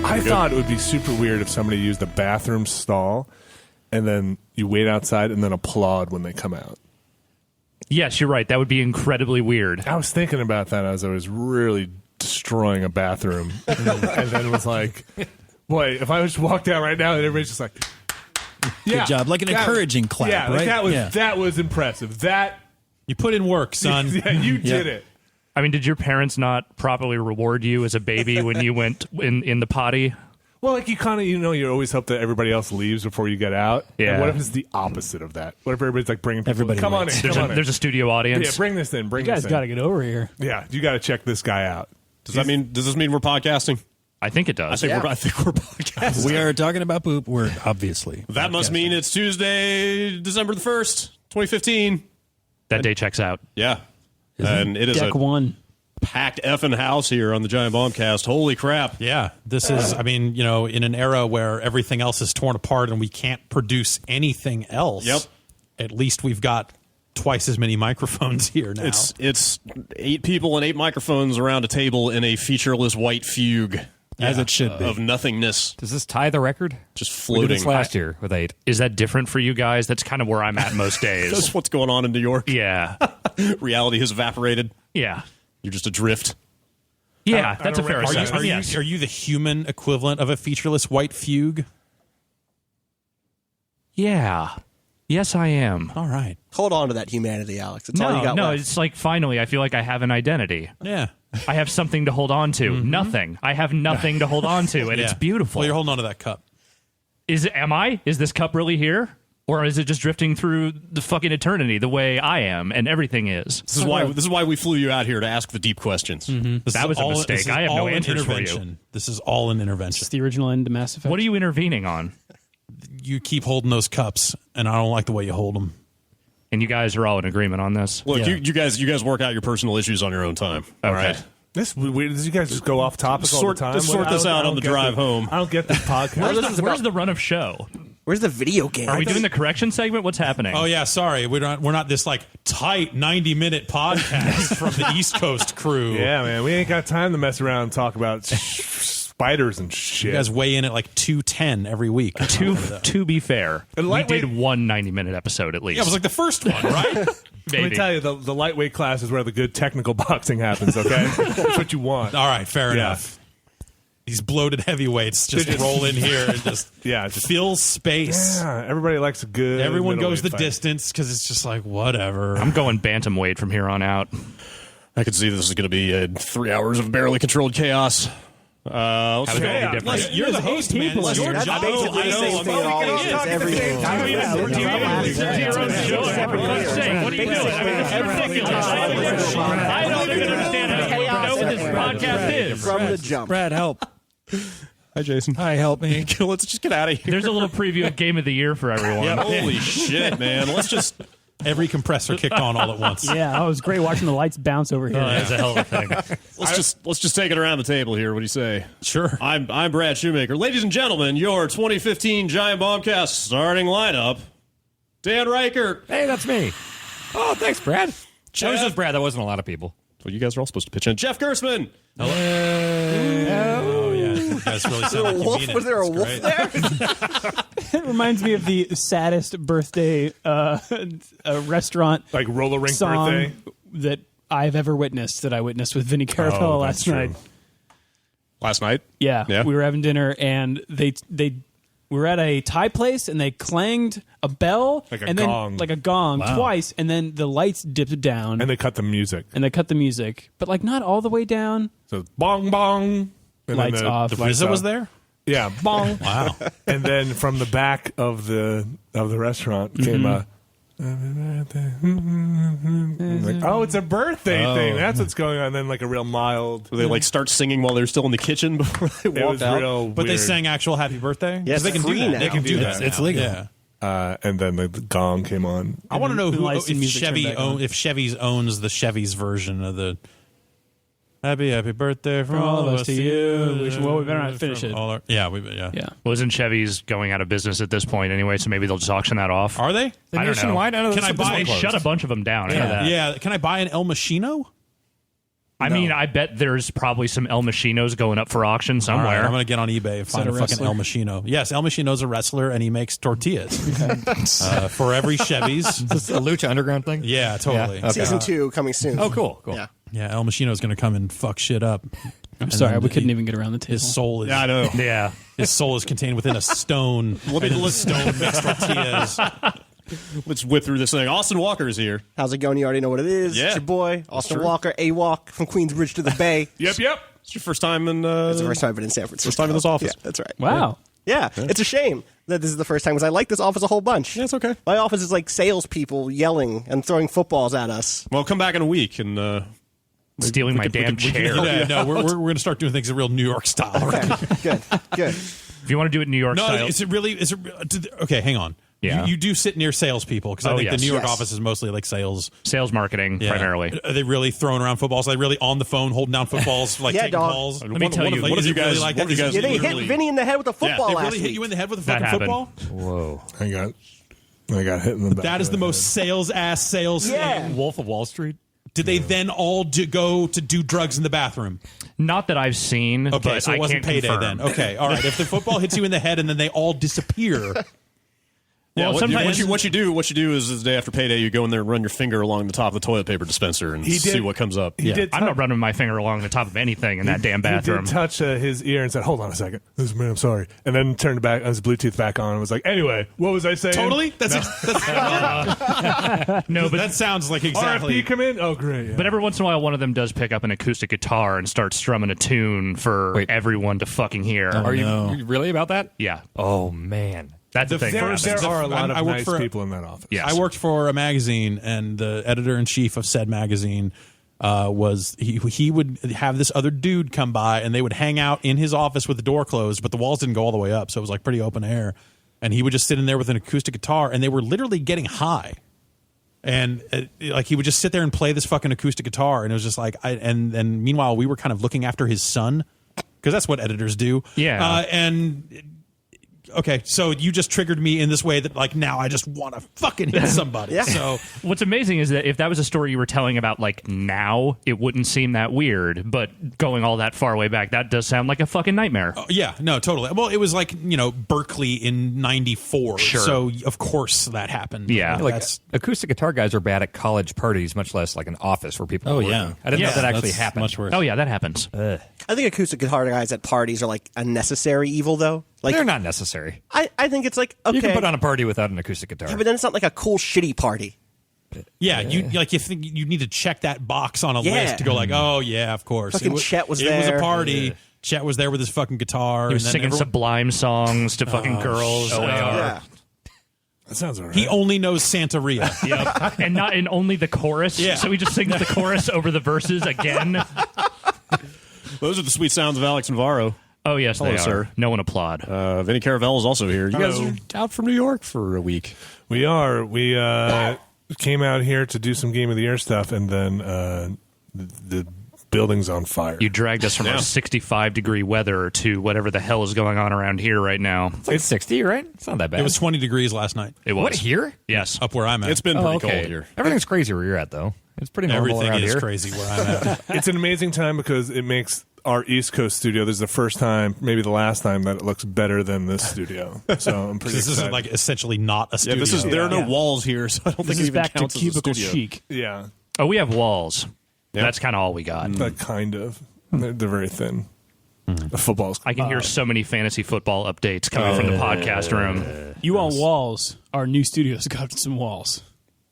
I thought it would be super weird if somebody used a bathroom stall and then you wait outside and then applaud when they come out. Yes, you're right. That would be incredibly weird. I was thinking about that as I was really destroying a bathroom. and then it was like, boy, if I just walked out right now and everybody's just like, yeah. Good job. Like an encouraging clap, yeah, right? That was impressive. You put in work, son. Yeah, you did it. I mean, did your parents not properly reward you as a baby when you went in the potty? Well, like you kind of, you always hope that everybody else leaves before you get out. Yeah. And what if it's the opposite of that? What if everybody's like bringing people? Everybody Come on in. waits. There's a studio audience. Yeah, bring this in. You guys got to get over here. Yeah, you got to check this guy out. Does this mean we're podcasting? I think it does. I think we're podcasting. We are talking about poop. We're obviously That must mean it's Tuesday, December the 1st, 2015. That day checks out. Yeah. And it is Deck a one. packed effing house here on the Giant Bombcast. Holy crap. Yeah, this is, in an era where everything else is torn apart and we can't produce anything else. Yep. At least we've got twice as many microphones here now. It's 8 people and 8 microphones around a table in a featureless white fugue. as it should be. Of nothingness. Does this tie the record? Just We did floating. this last year with 8. Is that different for you guys? That's kind of where I'm at most days. That's what's going on in New York. Yeah. Reality has evaporated. Yeah. You're just adrift. Yeah, that's a fair assessment. Yes. Are you the human equivalent of a featureless white fugue? Yeah. Yes, I am. All right. Hold on to that humanity, Alex. It's all you got No, left. it's like finally I feel like I have an identity. Yeah. I have something to hold on to. Nothing. I have nothing to hold on to, and Yeah. it's beautiful. Well, you're holding on to that cup. Am I? Is this cup really here? Or is it just drifting through the fucking eternity the way I am and everything is? This is why we flew you out here to ask the deep questions. That was a mistake. I have no answers for you. This is all an intervention. It's the original end to Mass Effect. What are you intervening on? You keep holding those cups, and I don't like the way you hold them. And you guys are all in agreement on this? Look, you guys work out your personal issues on your own time. All Okay. right. This weird. Did you guys just go off topic all the time? Just sort this out on the drive home. I don't get this podcast. Where's the run of show? Where's the video game? Are we doing the correction segment? What's happening? Oh yeah, sorry, we're not this like tight 90-minute podcast from the East Coast crew. Yeah, man, we ain't got time to mess around and talk about spiders and shit. You guys weigh in at like 2:10 every week. To be fair, we did one 90-minute episode at least. Yeah, it was like the first one, right? Let me tell you, the lightweight class is where the good technical boxing happens, okay? That's what you want. All right, fair enough. These bloated heavyweights just roll in here and just fill space. Yeah, everybody likes a good. Everyone goes the fight. distance because it's just like whatever. I'm going bantamweight from here on out. I can see this is going to be 3 hours of barely controlled chaos. How is that any different? You're the host, man. It's your That's job. basically the same thing in all of this every What are you doing? It's ridiculous. I don't even understand how you know what this podcast is. from the jump. Brad, help. Hi, Jason. Hi, help me. Let's just get out of here. There's a little preview of Game of the Year for everyone. Holy shit, man. Let's just... Every compressor kicked on all at once. Yeah, that was great watching the lights bounce over here. That's a hell of a thing. Let's just take it around the table here. What do you say? Sure. I'm Brad Shoemaker. Ladies and gentlemen, your 2015 Giant Bombcast starting lineup. Dan Reichert. Hey, that's me. Oh, thanks, Brad. That Jeff. was just Brad. That wasn't a lot of people. Well, you guys are all supposed to pitch in. Jeff Gersman. Oh yeah, you guys really sound like you mean it. Was there a It's wolf great. there? It reminds me of the saddest birthday restaurant Like roller rink song birthday. that I've ever witnessed, that I witnessed with Vinnie Carapella last true. night. Last night? Yeah, Yeah. we were having dinner, and we were at a Thai place, and they clanged a bell, Like a and gong. then like a gong twice, and then the lights dipped down, And they cut the music. and they cut the music, but like not all the way down. So bong bong. And then Lights off. The lights RZA was off. there? Yeah, bong. Wow. And then from the back of the restaurant came a. Like, oh, it's a birthday thing. That's what's going on. And then like a real mild. Did they like start singing while they're still in the kitchen before they It was walked out? real. But they weird. sang actual happy birthday? Yes, they can free do that. now. They can do It's- that. it's now. legal. Yeah. And then the gong came on. I want to know the lights and if music turned back on. Chevy's owns the Chevy's version of the happy birthday from all of us to you. Well, we better not finish From it. all our- yeah. Yeah. Wasn't Chevy's going out of business at this point anyway, so maybe they'll just auction that off. Are they? I don't know. Nationwide? I know Can this I one buy- They closed. shut a bunch of them down. I know that. Yeah. Can I buy an El Machino? I mean, I bet there's probably some El Machinos going up for auction All somewhere. right, I'm going to get on eBay and find that a a fucking wrestler? El Machino. Yes, El Machino's a wrestler, and he makes tortillas for every Chevy's. Is this a Lucha Underground thing? Yeah, totally. Yeah, okay. Season 2 coming soon. Oh, cool. Yeah. Yeah, El Machino's going to come and fuck shit up. I'm sorry, then we couldn't he- even get around the table. His soul is Yeah, I know. Yeah. his soul is contained within a stone. Let me- and then the stone makes tortillas. Let's whip through this thing. Austin Walker is here. How's it going? You already know what it is. Yeah. It's your boy, Austin true. Walker, A-Walk from Queensbridge to the Bay. It's your first time in. It's the first time I've been in San Francisco. First time in this office. Yeah, that's right. Wow. Yeah, it's a shame that this is the first time because I like this office a whole bunch. Yeah, it's okay. My office is like salespeople yelling and throwing footballs at us. Well, come back in a week and. Stealing my damn chair. Yeah, no, we're going to start doing things in real New York style. Okay, good. If you want to do it in New York No, style. is it really? Okay, hang on. Yeah. You do sit near salespeople because I Oh, think yes. the New York Yes. office is mostly like sales. Sales marketing, Yeah. primarily. Are they really throwing around footballs? Are they really on the phone holding down footballs, like Yeah, taking dog. calls? Let me tell you, What is have it you really guys? like What that? have you guys? Yeah, they hit literally- Vinny in the head with a football They last really hit week. you in the head with a That fucking happened. football? Whoa. I got hit in the back. That is the most sales ass sales Yeah. thing. Wolf of Wall Street? Did they then all go to do drugs in the bathroom? Not that I've seen, Okay, but so it I wasn't can't payday confirm. then. Okay, all right. If the football hits you in the head and then they all disappear, Yeah, Well, what sometimes- you do is the day after payday, you go in there and run your finger along the top of the toilet paper dispenser and He did- see what comes up. He did. I'm not running my finger along the top of anything in that damn bathroom. He did touch his ear and said, "Hold on a second, I'm sorry," and then turned back his Bluetooth back on and was like, "Anyway, what was I saying?" totally. No, but That sounds like exactly. RFP come in. Oh, great. Yeah. But every once in a while, one of them does pick up an acoustic guitar and start strumming a tune for Wait. everyone to fucking hear. Are you really about that? Yeah, Oh, man. that's the thing. that there happens. are a lot I of worked nice for- people in that office. Yes. I worked for a magazine, and the editor in chief of said magazine was he would have this other dude come by, and they would hang out in his office with the door closed, but the walls didn't go all the way up, so it was like pretty open air. And he would just sit in there with an acoustic guitar, and they were literally getting high. And like he would just sit there and play this fucking acoustic guitar, and it was just like, and meanwhile we were kind of looking after his son because that's what editors do. Yeah. Okay, so you just triggered me in this way that like now I just want to fucking hit somebody. Yeah. So What's amazing is that if that was a story you were telling about like now, it wouldn't seem that weird. But going all that far way back, that does sound like a fucking nightmare. yeah, no, totally. Well, it was like Berkeley in '94. Sure. So of course that happened. Yeah. Like, That's- acoustic guitar guys are bad at college parties, much less like an office where people. Oh, are working. yeah. I didn't know that actually That's happened. much worse. Oh yeah, that happens. I think acoustic guitar guys at parties are like a necessary evil, though. Like They're not necessary. I think it's like okay, You can put on a party without an acoustic guitar. yeah, but then it's not like a cool shitty party. Yeah, you like you think you need to check that box on a Yeah. list to go like, oh yeah, of course. Fucking Chet was It was there. a party. Chet was there with his fucking guitar. He was and then singing everyone- Sublime songs to fucking girls. Yeah. That sounds alright. He only knows Santeria. Yep. And not in only the chorus. Yeah. So he just sings the chorus over the verses again. Those are the sweet sounds of Alex Navarro. Oh yes, Hello, they are. sir. No one applaud. Vinny Caravel is also here. You guys Hello. are out from New York for a week. We are. We came out here to do some Game of the Year stuff, and then the building's on fire. You dragged us from our 65-degree weather to whatever the hell is going on around here right now. It's like 60, right? It's not that bad. It was 20 degrees last night It was What, here? Yes. up where I'm at. It's been Oh, pretty okay. cold here. Everything's crazy where you're at, though. It's pretty normal Everything around is here. crazy where I'm at. It's an amazing time because it makes our East Coast studio. This is the first time, maybe the last time, that it looks better than this studio. So I'm pretty This is excited. like essentially not a Yeah, studio. this is there are no Yeah. walls here, so I don't This think it is even back to counts as a cubicle studio. chic. yeah, Oh, we have walls. Yep. That's kind of all we got. but kind of. They're very thin. The football's. I can hear so many fantasy football updates coming from the podcast room. You want walls? Our new studio's got some walls.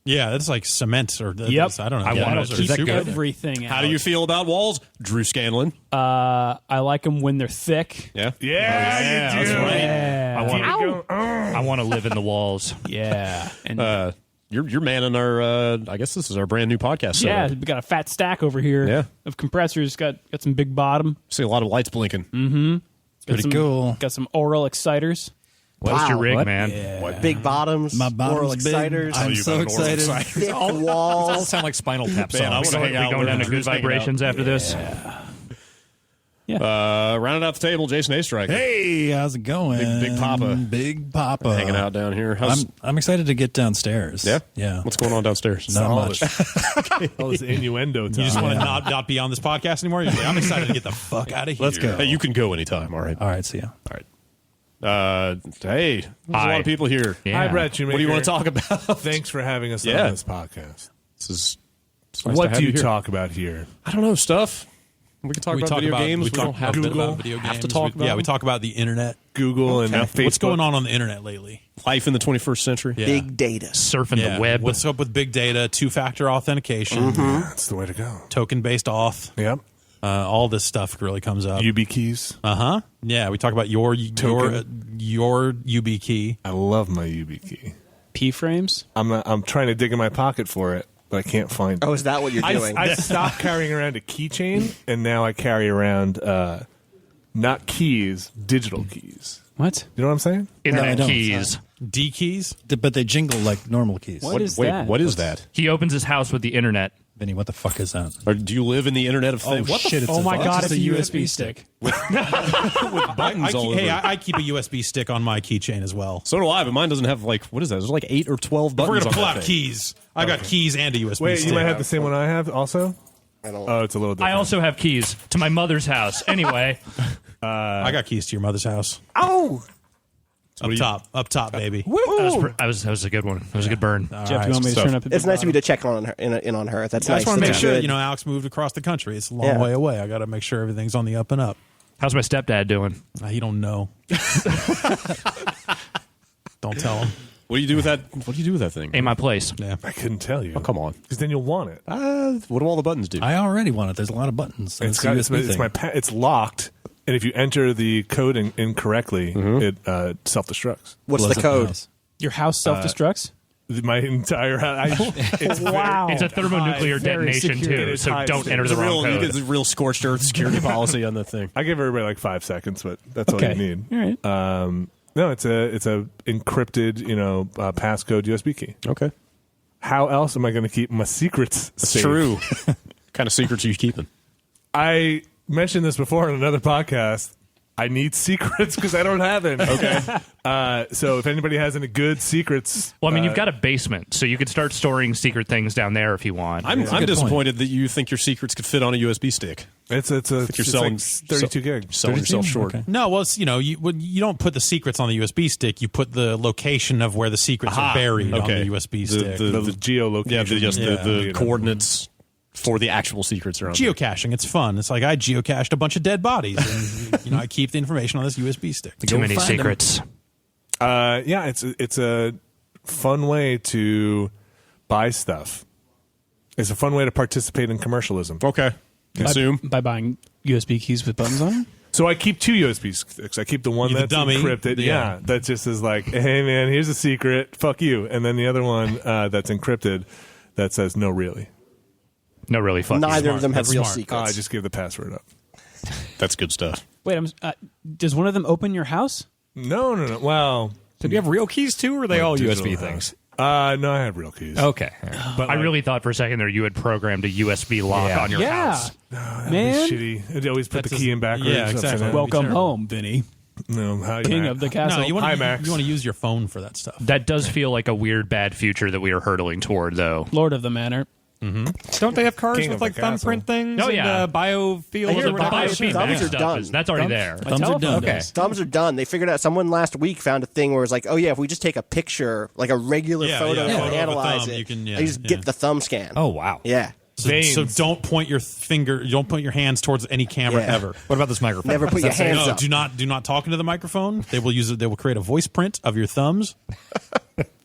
Yeah, that's like cement or Yep. I don't know. I Yeah, wanna those are keep super- Everything. How do you feel about walls, Drew Scanlon? I like them when they're thick. Yeah, Yeah, you do. that's right. Yeah. I want to live in the walls. Yeah. And You're manning our. I guess this is our brand new podcast. yeah, setup. we got a fat stack over here Yeah. of compressors. Got some big bottom. See a lot of lights blinking. Got some, cool. Got some oral exciters. What's your Wow. rig, What? man? Big bottoms, My bottom's oral big. exciters, I'm so excited. thick All walls. sound like Spinal Tap Man, I songs. wanna hang out We going where down to Drew's good hanging out. vibrations after this? Rounded out the table, Jason A. Strike. Hey, how's it going? Big Papa. Big Papa. Hanging out down here. I'm excited to get downstairs. Yeah? Yeah. What's going on downstairs? Not much. All this innuendo time. You just want to not be on this podcast anymore? You're like, I'm excited to get the fuck out of here. Let's go. Hey, you can go anytime, all right? All right, see ya. All right. Hey, there's a Hi. lot of people here. Yeah. Hi, Brett Shoemaker. What do you want to talk about? Thanks for having us Yeah. on this podcast. This is it's nice to What have do you here. talk about here? I don't know, stuff. We can talk We about talk video about games. we talk don't have a bit to about video have games. to talk about Yeah, them. we talk about the internet. Google and Facebook. What's going on the internet lately? life in the 21st century. Yeah. Big data. Surfing Yeah. the web. What's up with big data, two-factor authentication, That's the way to go. token-based auth? Yep. All this stuff really comes up. UB keys. Yeah, we talk about your UB key. I love my UB key. P-frames? I'm trying to dig in my pocket for it, but I can't find it. Oh, is that what you're doing? I stopped carrying around a keychain, and now I carry around not keys, digital keys. What? You know what I'm saying? Internet I don't. keys. D keys. But they jingle like normal keys. What is Wait, that? what is that? He opens his house with the internet. Vinny, what the fuck is that? Or do you live in the Internet of Things? what the shit, it's Oh a- my it's god, just it's a USB stick. Buttons all over it. I keep a USB stick on my keychain as well. So do I, but mine doesn't have what is that? There's like 8 or 12 If buttons. we're gonna on pull that out thing. keys, I got keys and a USB Wait, stick. you might have the same one I have also? I don't. Oh, it's a little different. I also have keys to my mother's house. Anyway, I got keys to your mother's house. Oh, Up top, baby. that was a good one. It was a good burn. Jeff, do you want me to turn up the it's big nice of you bottom? to check on her, in on her. That's I nice. just want to make That's sure good. Alex moved across the country. It's a long Yeah. way away. I got to make sure everything's on the up and up. How's my stepdad doing? He don't know. Don't tell him. What do you do with that? What do you do with that thing? Ain't my place. Yeah. I couldn't tell you. Oh, come on. Because then you'll want it. What do all the buttons do? I already want it. There's a lot of buttons. It's a got, USB it's thing. my it's locked, and if you enter the code incorrectly, it self-destructs. What's Blows the up code? house. Your house self-destructs? My entire house. It's Wow. It's a thermonuclar Very demonstration secure. too, It's so high don't secure. enter It's the a wrong real, code. it's a real scorched earth security policy on that thing. I give everybody like 5 seconds, but that's all Okay. you need. All right. No, it's a encrypted, passcode USB key. Okay. How else am I going to keep my secrets It's safe? true. What kind of secrets are you keeping? I mentioned this before on another podcast. I need secrets because I don't have any. Okay. So if anybody has any good secrets, Well, I mean, you've got a basement, so you could start storing secret things down there if you want. I'm good disappointed that you think your secrets could fit on a USB stick. it's You're it's selling like 32 gig. Selling yourself short. Okay. No, well, it's, you don't put the secrets on the USB stick. You put the location of where the secrets are buried on the USB stick. The geolocation. Yeah, the Yeah. coordinates for the actual secrets are on Geocaching, it's fun. It's like I geocached a bunch of dead bodies, and I keep the information on this USB stick. Too many find 'em. secrets. Yeah, it's a fun way to buy stuff. It's a fun way to participate in commercialism. there. Okay. Assume. By buying USB keys with buttons on them? So I keep 2 USB sticks. I keep the one The that's dummy. encrypted. Yeah. That just is like, hey man, here's a secret. Fuck you. And then the other one that's encrypted that says no, really. No, really, fuck. Neither you. of them have That's real smart. secrets. I just give the password up. That's good stuff. Wait, does one of them open your house? No. Well, So do you have real keys too, or are they all digital USB house. things? No, I have real keys. Okay. But I really thought for a second there you had programmed a USB lock Yeah. on your house. Man. shitty. It always put the That's key in backwards. yeah, upside exactly. down. Welcome terrible. home, Vinny. No, hi, King Matt. of the castle. No, you Hi, want Max. to use your phone for that stuff. That does feel like a weird, bad future that we are hurtling toward, though. Lord of the Manor. Don't they have cars King with of like the castle. thumbprint things? Oh, yeah. And, biofield. I hear The we're not gonna biofeedback thumbs are stuff done. that's already there. My Thumbs are telephone done. Okay. does. Thumbs are done. They figured out. Someone last week found a thing where it's like, oh yeah, if we just take a picture, like a regular photo, yeah, and photo of a analyze thumb, it, you can- and you just yeah. get the thumb scan. Oh wow. yeah. So don't point your finger. Don't point your hands towards any camera Yeah. ever. What about this microphone? Never put your hands No, up. do not talk into the microphone. They will use it. They will create a voice print of your thumbs.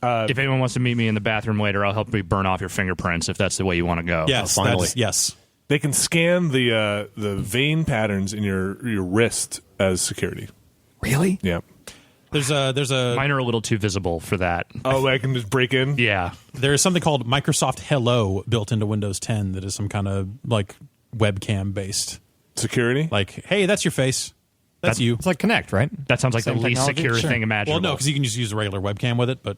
If anyone wants to meet me in the bathroom later, I'll help you burn off your fingerprints if that's the way you want to go. Yes, finally. yes. They can scan the vein patterns in your wrist as security. Really? Yeah. There's a Mine are a little too visible for that. Oh, I can just break in. Yeah. there's something called Microsoft Hello built into Windows 10 that is some kind of like webcam based. Security. Like, hey, that's your face. That's you. It's like Connect, right? That sounds like Same the least technology? secure Sure. thing imaginable. Well, no, because you can just use a regular webcam with it, but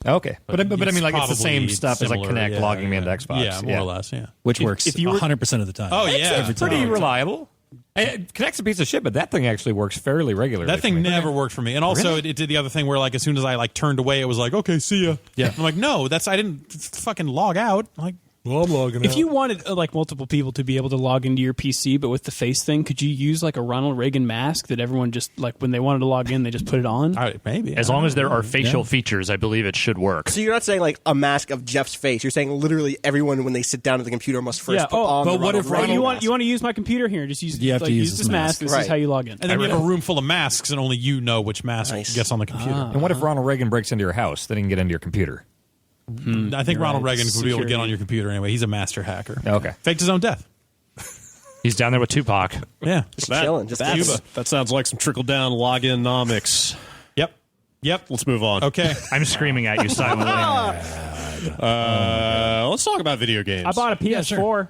Okay, but I mean, it's like it's the same probably stuff as like similar, Connect yeah, logging me yeah. into Xbox. Yeah, more or less. Yeah. Which works if you were- 100% of the time. Oh yeah, It's pretty reliable. It connects a piece of shit, but that thing actually works fairly regularly. That thing never worked for me. And also, it did the other thing where, like, as soon as I like turned away, it was like, okay, see ya. Yeah. I'm like, no, I didn't fucking log out. Like, Well, I'm logging If out. you wanted like multiple people to be able to log into your PC, but with the face thing, could you use like a Ronald Reagan mask that everyone just like when they wanted to log in, they just put it on? maybe. As long as there are facial features, I believe it should work. So you're not saying like a mask of Jeff's face. You're saying literally everyone when they sit down at the computer must first Yeah, put oh, on but the what Ronald if Reagan you mask. want to use my computer here? Just use You have to use this this mask. This Right. is how you log in. And then you have a room full of masks, and only you know which mask Nice. gets on the computer. And what if Ronald Reagan breaks into your house? Then he can get into your computer. I think Ronald right. Reagan would be able to get Security. on your computer anyway. He's a master hacker. Okay. Faked his own death. He's down there with Tupac. Yeah. Just chilling. Just Cuba. That sounds like some trickle down login-nomics. Yep. Let's move on. Okay. I'm screaming at you silently. Let's talk about video games. I bought a PS4.